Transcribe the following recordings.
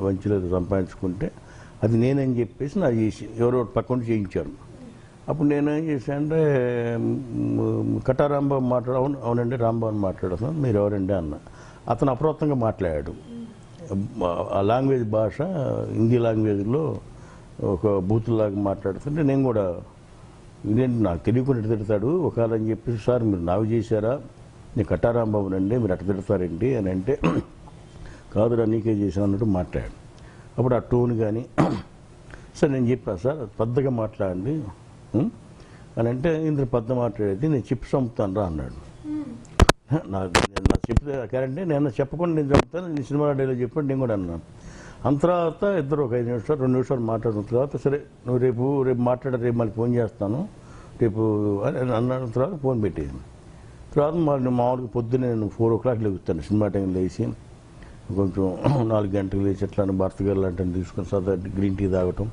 వంచులో సంపాదించుకుంటే అది నేనని చెప్పేసి నా చేసి ఎవరో పక్కన చేయించారు. అప్పుడు నేనేం చేశానంటే కట్టా రాంబాబు అవునండి రాంబాబు మాట్లాడుతున్నాను, మీరు ఎవరండి అన్న. అతను అప్రమత్తంగా మాట్లాడాడు. ఆ లాంగ్వేజ్ భాష హిందీ లాంగ్వేజ్లో ఒక బూతులాగా మాట్లాడుతుంటే నేను కూడా ఇదేంటి నాకు తెలియకుండా తిడతాడు ఒకవేళ అని చెప్పేసి, సార్ మీరు నాకు చేశారా, నేను కట్టారాంబాబునండి, మీరు అట్ట తిడతారేంటి అని అంటే, కాదురా నీకే చేశాను అన్నట్టు మాట్లాడాడు. అప్పుడు ఆ టోన్ కానీ సార్ నేను చెప్పాను, సార్ పెద్దగా మాట్లాడండి అని అంటే, ఇంద్ర పెద్ద మాట్లాడేది నేను చెప్పి చంపుతాను రా అన్నాడు. నాకు చెప్తే కరెంటే నేను చెప్పకుండా నేను చంపుతాను, నేను సినిమా డైలాగ్ చెప్పండి నేను కూడా అన్నాను. అంత తర్వాత ఇద్దరు ఒక 5 నిమిషాలు 2 నిమిషాలు మాట్లాడిన తర్వాత, సరే నువ్వు రేపు రేపు మళ్ళీ ఫోన్ చేస్తాను రేపు అని అన్న తర్వాత ఫోన్ పెట్టేది. తర్వాత మామూలుగా పొద్దున్నే నేను 4 o'clock లేగుతాను, సినిమా టైం లేచి కొంచెం 4 గంటలకు లేచి ఎట్లా భర్త గారు లాంటివి తీసుకొని సదా గ్రీన్ టీ తాగటం,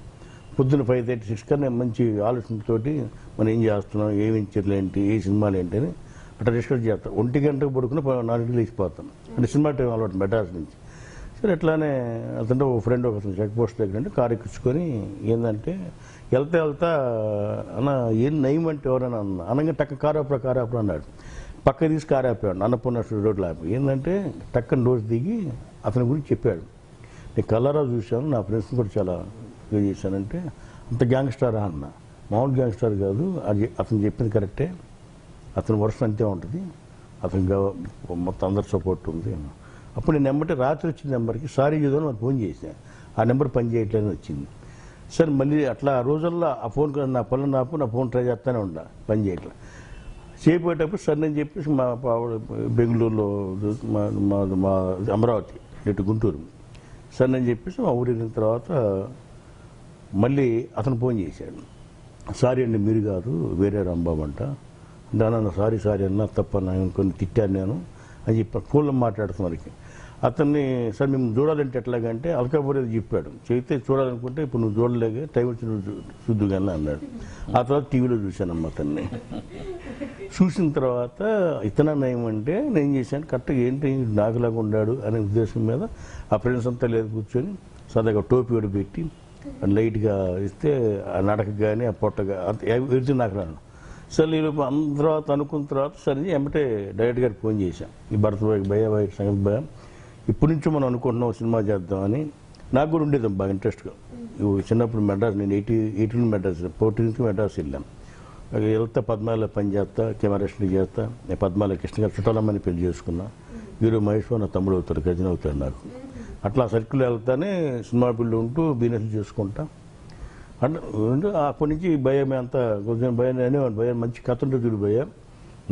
పొద్దున్న 5:30, 6 కన్నా మంచి ఆలోచనతోటి మనం ఏం చేస్తున్నాం, ఏమి చర్యలు ఏంటి, ఏ సినిమాలు ఏంటి అని అట్లా డిస్కస్ చేస్తాం. 1 గంటకు పడుకుని 4 లేచిపోతాం, అంటే సినిమా టైం అలవాటు మెడ్రాస్ నుంచి. సరే ఎట్లానే అతను ఒక ఫ్రెండ్ ఒకతను చెక్ పోస్ట్ దగ్గర అంటే కారు ఎక్కించుకొని ఏంటంటే వెళ్తా అన్న ఏం నయం అంటే ఎవరైనా అన్న అనగా టక్క కారాపురం అన్నాడు. పక్క తీసి కారు ఆపాడు, అన్నపూర్ణ రోడ్లు ఆపి. ఏంటంటే టక్కన రోజు దిగి అతని గురించి చెప్పాడు. నేను కలరా చూశాను, నా ఫ్రెండ్స్ని కూడా చాలా ఏం చేశానంటే, అంత గ్యాంగ్స్టారా అన్న. మామూలు గ్యాంగ్స్టార్ కాదు, అది అతను చెప్పింది కరెక్టే, అతని వర్షం అంతే ఉంటుంది, అతనికి మొత్తం అందరి సపోర్ట్ ఉంది. అప్పుడు నేను నెంబర్ రాత్రి వచ్చిన నెంబర్కి సారీ చేద్దామని నాకు ఫోన్ చేశాను. ఆ నెంబర్ పని చేయట్లేదని వచ్చింది. సరే మళ్ళీ అట్లా ఆ రోజుల్లో ఆ ఫోన్ నా పనులు నా ఫోన్ ట్రై చేస్తూనే ఉండా, పని చేయట్లేదు. చేయబోయేటప్పుడు సరే అని చెప్పేసి మా బెంగళూరులో మా అమరావతి ఇటు గుంటూరు సరే అని చెప్పేసి మా ఊరు వెళ్ళిన తర్వాత మళ్ళీ అతను ఫోన్ చేశాడు. సారీ అండి మీరు కాదు వేరే రాంబాబు అంట. దాని సారీ అన్నా తప్ప కొన్ని తిట్టాను నేను అని చెప్పి ఫోన్లో మాట్లాడుతున్నారు. అతన్ని సార్ మేము చూడాలంటే ఎట్లాగంటే అల్కాపూర్ చెప్పాడు, చెబితే చూడాలనుకుంటే ఇప్పుడు నువ్వు చూడలేక టైం వచ్చి నువ్వు చూద్దుగానే అన్నాడు. ఆ తర్వాత టీవీలో చూశానమ్మ అతన్ని. చూసిన తర్వాత ఇతన నయం అంటే నేను చేశాను కరెక్ట్గా ఏంటి నాకులాగా ఉన్నాడు అనే ఉద్దేశం మీద ఆ ఫ్రెండ్స్ అంతా లేదు కూర్చొని సరదాగా టోపీ కూడా పెట్టి లైట్గా ఇస్తే ఆ నడక కానీ ఆ పొట్టగా ఎడితే నాకు రాను. సరే ఈ తర్వాత అనుకున్న తర్వాత సరే ఏమంటే డైరెక్టర్ గారికి ఫోన్ చేశాం, ఈ భరత్ భయ సంగతి భయ ఇప్పటి నుంచో మనం అనుకుంటున్నాం సినిమా చేద్దామని. నాకు కూడా ఉండేది బాగా ఇంట్రెస్ట్గా. చిన్నప్పుడు మెడ్రాస్ నేను 18 మెడ్రాస్ 14th మెడ్రాస్ వెళ్ళాను. వెళ్తా పద్మాలో పని చేస్తా, కెమెరాస్ని చేస్తా. నేను పద్మాల కృష్ణ గారు చుట్టాలమ్మని పెళ్లి చేసుకున్నా. హీరో మహేష్ నా తమ్ముడు అవుతాడు, కజిన్ అవుతాడు నాకు. అట్లా సర్కిల్ వెళ్తానే సినిమా పిల్లలు ఉంటూ బిజినెస్ చేసుకుంటా. అంటే అప్పటి నుంచి భయం అంతా కొంచెం భయం అనేవాడు. భయం మంచి కథ ఉంటుంది చూడు భయ,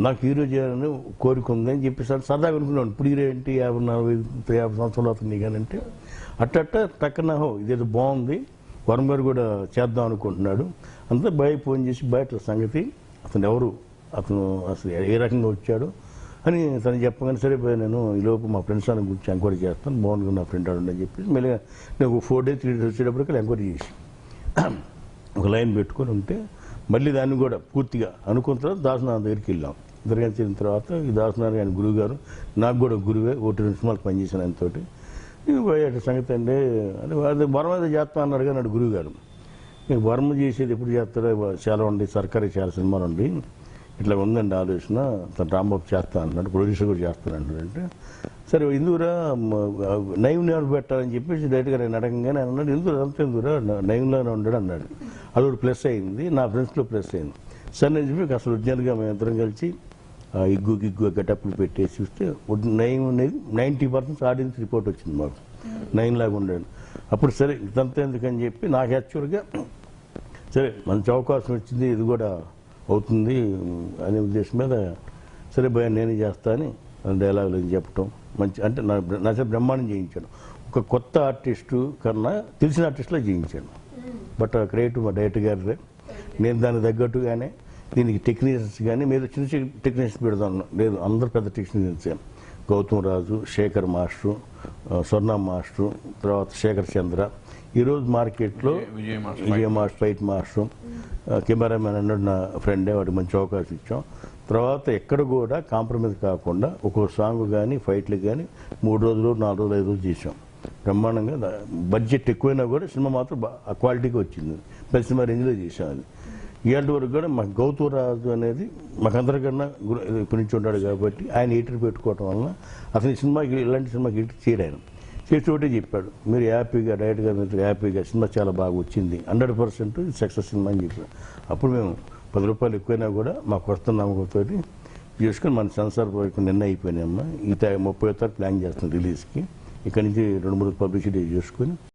నాకు హీరో చేయాలని కోరిక ఉందని చెప్పేసి సరదాగా అనుకున్నాను. ఇప్పుడు హీరో ఏంటి 50 సంవత్సరాలు అవుతుంది కానంటే అట్ట టక్కన ఇదేదో బాగుంది, వరం గారు కూడా చేద్దాం అనుకుంటున్నాడు. అంతా భయ ఫోన్ చేసి బయట సంగతి అతను ఎవరు, అతను అసలు ఏ రకంగా వచ్చాడు అని తను చెప్పగానే సరే నేను ఈలోపు మా ఫ్రెండ్స్ అని గురించి ఎంక్వైరీ చేస్తాను, బాగుంది నా ఫ్రెండ్ అని చెప్పేసి మళ్ళీ నేను 4 days 3 days వచ్చేటప్పటికి ఎంక్వైరీ చేసి ఒక లైన్ పెట్టుకొని ఉంటే మళ్ళీ దాన్ని కూడా పూర్తిగా అనుకున్న తర్వాత దాసనాథ్ దగ్గరికి వెళ్ళాం. జరిగిన తర్వాత ఈ దాసనాథ్ ఆయన గురువు గారు, నాకు కూడా గురువే, 1-2 సినిమాలు పనిచేశాను ఆయనతోటి. సంగతి అండి అది వర్మ ఏదో చేస్తా అన్నాడు కానీ నాడు గురువు గారు, నేను వర్మ చేసేది ఎప్పుడు చేస్తాడో చాలా ఉండి సర్కారీ చాలా సినిమాలు ఉండి ఇట్లా ఉందండి ఆలోచన, తను రాంబాబు చేస్తా అన్నాడు, ప్రొడ్యూసర్ కూడా చేస్తాను అంటాడంటే సరే ఎందుకురా నైవ్ని పెట్టాలని చెప్పేసి డైరెక్ట్గా నేను అడగంగానే అన్నాడు, ఎందుకురా నైవ్లోనే ఉండడు అన్నాడు. అది కూడా ప్లస్ అయింది, నా ఫ్రెండ్స్లో ప్లస్ అయింది. సరే నేను చెప్పి అసలు ఒరిజినల్గా మేము ఇద్దరం కలిసి గిగ్గు గెటప్లు పెట్టేసి చూస్తే నైవ్ అనేది 90% ఆడియన్స్ రిపోర్ట్ వచ్చింది మాకు, 9 లాగా ఉండేది. అప్పుడు సరే ఇదంతా ఎందుకని చెప్పి నాకు యాక్చువల్గా సరే మంచి అవకాశం వచ్చింది, ఇది కూడా అవుతుంది అనే ఉద్దేశం మీద సరే భయ నేనే చేస్తా అని డైలాగులు చెప్పటం మంచి అంటే నా బ్రహ్మాండం చేయించాను. ఒక కొత్త ఆర్టిస్టు కన్నా తెలిసిన ఆర్టిస్టులో చేయించాను. బట్ క్రియేటివ్ మా డైరెక్టర్ గారే, నేను దానికి తగ్గట్టుగానే దీనికి టెక్నీషియన్స్ కానీ మీరు చిన్న చిన్న టెక్నీషియన్స్ పెడదాం లేదు, అందరు పెద్ద టెక్నీషియన్స్, గౌతమ్ రాజు, శేఖర్ మాస్టరు, స్వర్ణ మాస్టరు, తర్వాత శేఖర్ చంద్ర. ఈరోజు మార్కెట్లో విజయ మాస్టర్, ఫైట్ మాస్టరు, కెమెరామెన్ అన్నాడు నా ఫ్రెండే, వాడికి మంచి అవకాశం ఇచ్చాం. తర్వాత ఎక్కడ కూడా కాంప్రమైజ్ కాకుండా ఒక్కో సాంగ్ కానీ ఫైట్లు కానీ 3 రోజులు 4 రోజులు 5 రోజులు చేసాం. బ్రహ్మాండంగా బడ్జెట్ ఎక్కువైనా కూడా సినిమా మాత్రం ఆ క్వాలిటీకి వచ్చింది. ప్రతి సినిమా రేంజ్లో చేసాం అది. ఇవాళ వరకు కూడా మాకు గౌతూరాజు అనేది మాకందరికన్నా ఇప్పటి నుంచి ఉంటాడు కాబట్టి ఆయన ఎడిటర్ పెట్టుకోవటం వలన అసలు ఈ సినిమాకి ఇలాంటి సినిమాకి ఎడిటర్ చేయడు ఆయన. చేసి ఒకటే చెప్పాడు, మీరు హ్యాపీగా డైరెక్ట్గా మీరు హ్యాపీగా సినిమా చాలా బాగా వచ్చింది, 100% సక్సెస్ సినిమా అని చెప్పాడు. అప్పుడు మేము 10 రూపాయలు ఎక్కువైనా కూడా మాకు వస్తున్న నమ్మకంతో చేసుకొని మన సెన్సార్ వరకు నిన్న అయిపోయినాయమ్మా. ఈ 30వ తారీఖు ప్లాన్ చేస్తున్నాం రిలీజ్కి. ఇక్కడి నుంచి 2-3 పబ్లిసిటీ చేసుకొని